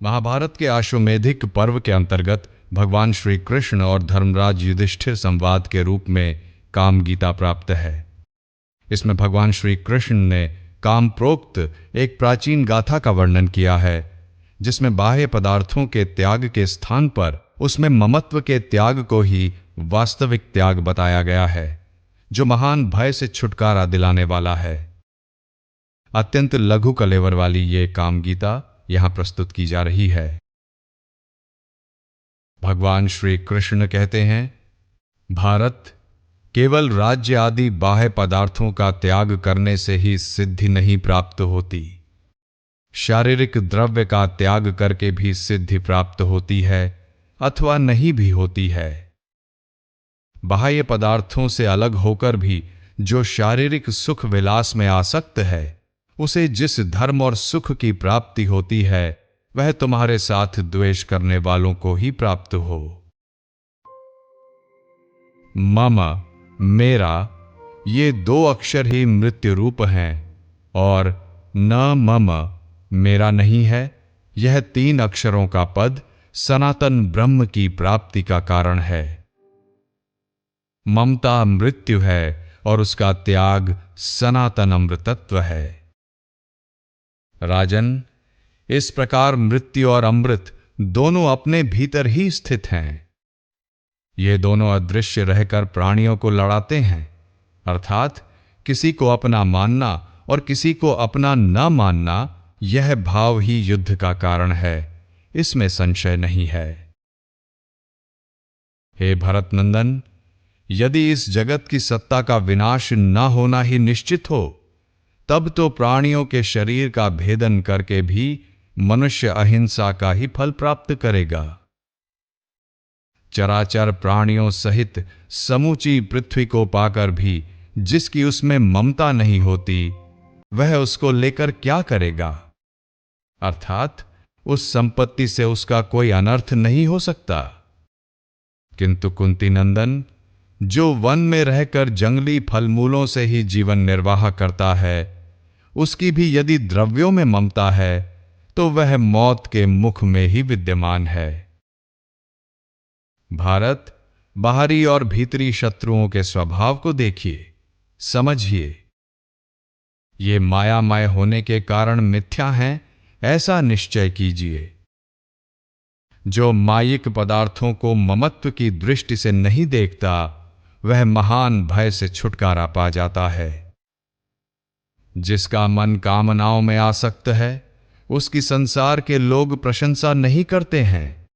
महाभारत के आश्वमेधिक पर्व के अंतर्गत भगवान श्री कृष्ण और धर्मराज युधिष्ठिर संवाद के रूप में काम गीता प्राप्त है। इसमें भगवान श्री कृष्ण ने काम प्रोक्त एक प्राचीन गाथा का वर्णन किया है, जिसमें बाह्य पदार्थों के त्याग के स्थान पर उसमें ममत्व के त्याग को ही वास्तविक त्याग बताया गया है, जो महान भय से छुटकारा दिलाने वाला है। अत्यंत लघु कलेवर वाली ये काम गीता यहां प्रस्तुत की जा रही है। भगवान श्री कृष्ण कहते हैं, भारत, केवल राज्य आदि बाह्य पदार्थों का त्याग करने से ही सिद्धि नहीं प्राप्त होती। शारीरिक द्रव्य का त्याग करके भी सिद्धि प्राप्त होती है अथवा नहीं भी होती है। बाह्य पदार्थों से अलग होकर भी जो शारीरिक सुख विलास में आसक्त है, उसे जिस धर्म और सुख की प्राप्ति होती है, वह तुम्हारे साथ द्वेष करने वालों को ही प्राप्त हो। मम, मेरा, ये दो अक्षर ही मृत्यु रूप हैं, और न मम, मेरा नहीं है, यह तीन अक्षरों का पद सनातन ब्रह्म की प्राप्ति का कारण है। ममता मृत्यु है और उसका त्याग सनातन अमृतत्व है। राजन, इस प्रकार मृत्यु और अमृत दोनों अपने भीतर ही स्थित हैं। ये दोनों अदृश्य रहकर प्राणियों को लड़ाते हैं, अर्थात किसी को अपना मानना और किसी को अपना न मानना, यह भाव ही युद्ध का कारण है, इसमें संशय नहीं है। हे भरतनंदन, यदि इस जगत की सत्ता का विनाश न होना ही निश्चित हो, तब तो प्राणियों के शरीर का भेदन करके भी मनुष्य अहिंसा का ही फल प्राप्त करेगा। चराचर प्राणियों सहित समूची पृथ्वी को पाकर भी जिसकी उसमें ममता नहीं होती, वह उसको लेकर क्या करेगा? अर्थात उस संपत्ति से उसका कोई अनर्थ नहीं हो सकता। किंतु कुंती नंदन, जो वन में रहकर जंगली फलमूलों से ही जीवन निर्वाह करता है, उसकी भी यदि द्रव्यों में ममता है, तो वह मौत के मुख में ही विद्यमान है। भारत, बाहरी और भीतरी शत्रुओं के स्वभाव को देखिए, समझिए। ये मायामय होने के कारण मिथ्या हैं, ऐसा निश्चय कीजिए। जो मायिक पदार्थों को ममत्व की दृष्टि से नहीं देखता, वह महान भय से छुटकारा पा जाता है। जिसका मन कामनाओं में आसक्त है, उसकी संसार के लोग प्रशंसा नहीं करते हैं।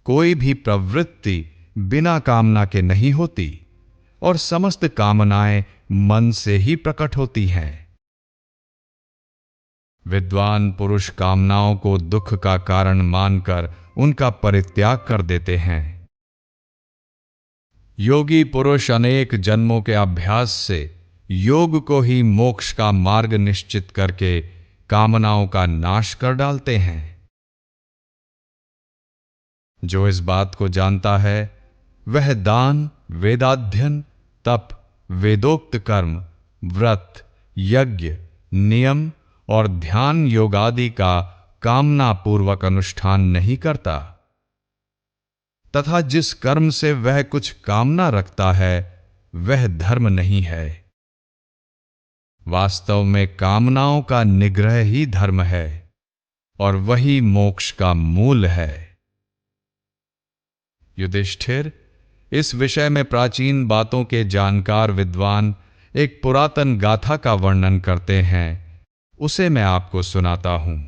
कोई भी प्रवृत्ति बिना कामना के नहीं होती, और समस्त कामनाएं मन से ही प्रकट होती हैं। विद्वान पुरुष कामनाओं को दुख का कारण मानकर उनका परित्याग कर देते हैं। योगी पुरुष अनेक जन्मों के अभ्यास से योग को ही मोक्ष का मार्ग निश्चित करके कामनाओं का नाश कर डालते हैं। जो इस बात को जानता है, वह दान, वेदाध्ययन, तप, वेदोक्त कर्म, व्रत, यज्ञ, नियम और ध्यान योग आदि का कामना पूर्वक अनुष्ठान नहीं करता, तथा जिस कर्म से वह कुछ कामना रखता है, वह धर्म नहीं है। वास्तव में कामनाओं का निग्रह ही धर्म है, और वही मोक्ष का मूल है। युधिष्ठिर, इस विषय में प्राचीन बातों के जानकार विद्वान एक पुरातन गाथा का वर्णन करते हैं, उसे मैं आपको सुनाता हूं।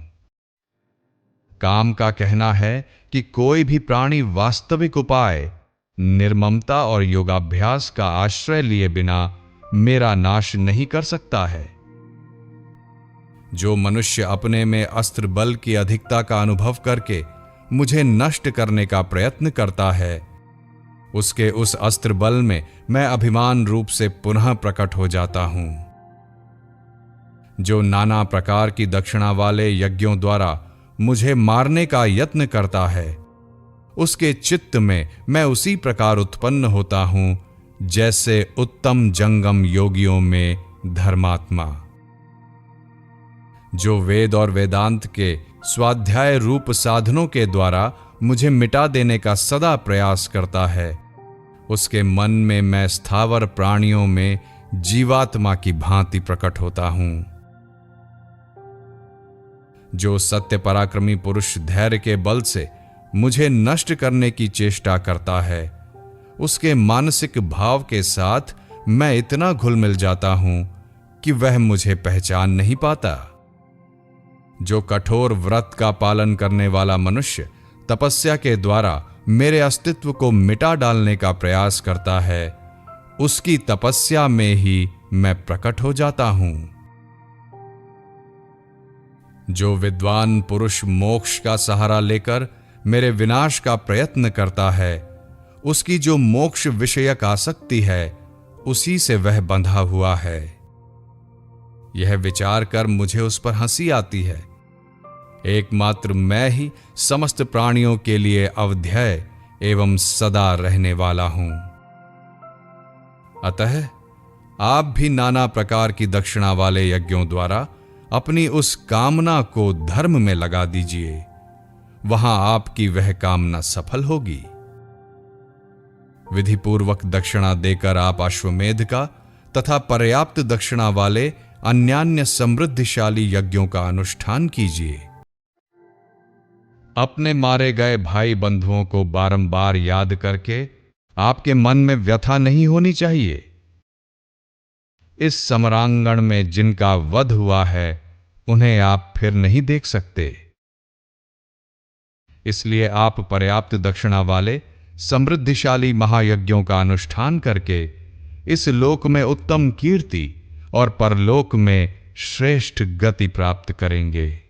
काम का कहना है कि कोई भी प्राणी वास्तविक उपाय, निर्ममता और योगाभ्यास का आश्रय लिए बिना मेरा नाश नहीं कर सकता है। जो मनुष्य अपने में अस्त्र बल की अधिकता का अनुभव करके मुझे नष्ट करने का प्रयत्न करता है, उसके उस अस्त्र बल में मैं अभिमान रूप से पुनः प्रकट हो जाता हूं। जो नाना प्रकार की दक्षिणा वाले यज्ञों द्वारा मुझे मारने का यत्न करता है, उसके चित्त में मैं उसी प्रकार उत्पन्न होता हूं जैसे उत्तम जंगम योगियों में धर्मात्मा। जो वेद और वेदांत के स्वाध्याय रूप साधनों के द्वारा मुझे मिटा देने का सदा प्रयास करता है, उसके मन में मैं स्थावर प्राणियों में जीवात्मा की भांति प्रकट होता हूं। जो सत्य पराक्रमी पुरुष धैर्य के बल से मुझे नष्ट करने की चेष्टा करता है, उसके मानसिक भाव के साथ मैं इतना घुल मिल जाता हूं कि वह मुझे पहचान नहीं पाता। जो कठोर व्रत का पालन करने वाला मनुष्य तपस्या के द्वारा मेरे अस्तित्व को मिटा डालने का प्रयास करता है, उसकी तपस्या में ही मैं प्रकट हो जाता हूं। जो विद्वान पुरुष मोक्ष का सहारा लेकर मेरे विनाश का प्रयत्न करता है, उसकी जो मोक्ष विषयक आसक्ति है, उसी से वह बंधा हुआ है। यह विचार कर मुझे उस पर हंसी आती है। एकमात्र मैं ही समस्त प्राणियों के लिए अवध्यय एवं सदा रहने वाला हूं। अतः आप भी नाना प्रकार की दक्षिणा वाले यज्ञों द्वारा अपनी उस कामना को धर्म में लगा दीजिए, वहां आपकी वह कामना सफल होगी। विधिपूर्वक दक्षिणा देकर आप अश्वमेध का तथा पर्याप्त दक्षिणा वाले अन्यान्य समृद्धिशाली यज्ञों का अनुष्ठान कीजिए। अपने मारे गए भाई बंधुओं को बारंबार याद करके आपके मन में व्यथा नहीं होनी चाहिए। इस समरांगण में जिनका वध हुआ है, उन्हें आप फिर नहीं देख सकते। इसलिए आप पर्याप्त दक्षिणा वाले समृद्धिशाली महायज्ञों का अनुष्ठान करके इस लोक में उत्तम कीर्ति और परलोक में श्रेष्ठ गति प्राप्त करेंगे।